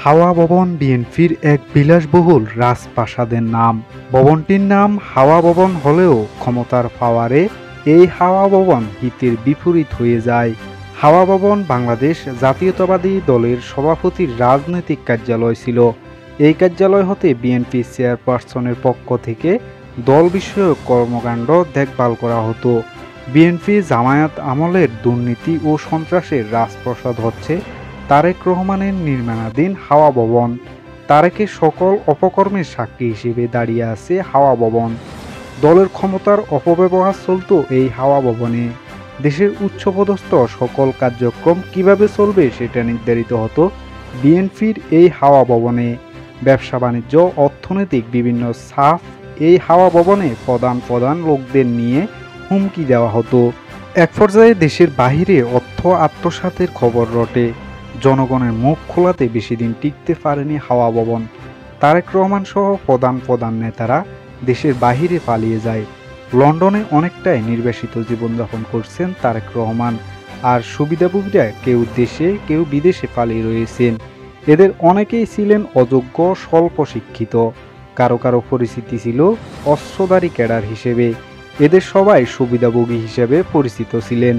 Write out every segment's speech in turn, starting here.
হাওয়া ভবন বিএনপির এক বিলাসবহুল রাজপ্রাসাদের নাম। ভবনটির নাম হাওয়া ভবন হলেও ক্ষমতার পাওয়ারে এই হাওয়া ভবন হিতের বিপরীত হয়ে যায়। হাওয়া ভবন বাংলাদেশ জাতীয়তাবাদী দলের সভাপতির রাজনৈতিক কার্যালয় ছিল। এই কার্যালয় হতে বিএনপি চেয়ারপারসনের পক্ষ থেকে দল বিষয়ক কর্মকাণ্ড দেখভাল করা হতো। বিএনপি জামায়াত আমলের দুর্নীতি ও সন্ত্রাসের রাজপ্রাসাদ হচ্ছে তারেক রহমানের নির্মাণাধীন হাওয়া ভবন। তারেকের সকল অপকর্মের সাক্ষী হিসেবে দাঁড়িয়ে আছে হাওয়া ভবন। দলের ক্ষমতার অপব্যবহার চলত এই হাওয়া ভবনে। দেশের উচ্চপদস্থ সকল কার্যক্রম কিভাবে চলবে সেটা নির্ধারিত হতো বিএনপির এই হাওয়া ভবনে। ব্যবসা বাণিজ্য, অর্থনৈতিক বিভিন্ন সাফ এই হাওয়া ভবনে প্রধান লোকদের নিয়ে হুমকি দেওয়া হতো। এক পর্যায়ে দেশের বাহিরে অর্থ আত্মসাতের খবর রটে। জনগণের মুখ খোলাতে বেশি দিন টিকতে পারেনি হাওয়া ভবন। তারেক রহমান সহ প্রধান নেতারা দেশের বাহিরে পালিয়ে যায়। লন্ডনে অনেকটাই নির্বাসিত জীবনযাপন করছেন তারেক রহমান। আর সুবিধাভোগীরা কেউ দেশে কেউ বিদেশে পালিয়ে রয়েছেন। এদের অনেকেই ছিলেন অযোগ্য, স্বল্প শিক্ষিত। কারো পরিচিতি ছিল অস্ত্রধারী ক্যাডার হিসেবে। এদের সবাই সুবিধাভোগী হিসেবে পরিচিত ছিলেন।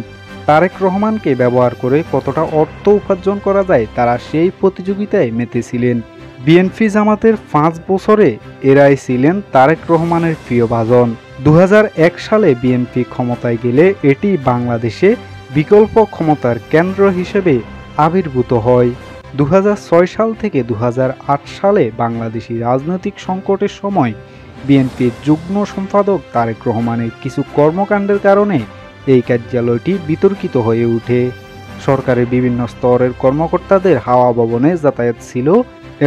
তারেক রহমানকে ব্যবহার করে কতটা অর্থ উপার্জন করা যায় তারা সেই প্রতিযোগিতায় মেতেছিলেন। বিএনপি জামাতের 5 বছরে এরাই ছিলেন তারেক রহমানের প্রিয়ভাজন। 2001 সালে বিএনপি ক্ষমতায় গেলে এটি বাংলাদেশে বিকল্প ক্ষমতার কেন্দ্র হিসেবে আবির্ভূত হয়। 2006 সাল থেকে 2008 সালে বাংলাদেশি রাজনৈতিক সংকটের সময় বিএনপির যুগ্ম সম্পাদক তারেক রহমানের কিছু কর্মকাণ্ডের কারণে এই কার্যালয়টি বিতর্কিত হয়ে ওঠে। সরকারের বিভিন্ন স্তরের কর্মকর্তাদের হাওয়া ভবনে যাতায়াত ছিল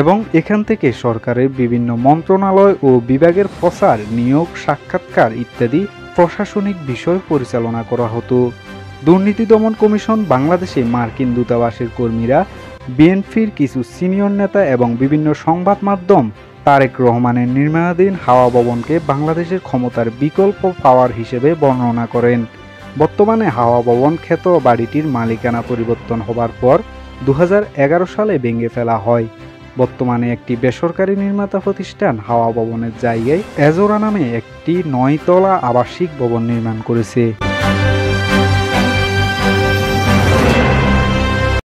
এবং এখান থেকে সরকারের বিভিন্ন মন্ত্রণালয় ও বিভাগের প্রচার, নিয়োগ, সাক্ষাৎকার ইত্যাদি প্রশাসনিক বিষয় পরিচালনা করা হতো। দুর্নীতি দমন কমিশন, বাংলাদেশে মার্কিন দূতাবাসের কর্মীরা, বিএনপির কিছু সিনিয়র নেতা এবং বিভিন্ন সংবাদ মাধ্যম তারেক রহমানের নির্মাণাধীন হাওয়া ভবনকে বাংলাদেশের ক্ষমতার বিকল্প পাওয়ার হিসেবে বর্ণনা করেন। বর্তমানে হাওয়া ভবন খ্যাত বাড়িটির মালিকানা পরিবর্তন হবার পর 2011 সালে ভেঙে ফেলা হয়। বর্তমানে একটি বেসরকারি নির্মাতা প্রতিষ্ঠান হাওয়া ভবনের জায়গায় এজোরা নামে একটি 9 তলা আবাসিক ভবন নির্মাণ করেছে।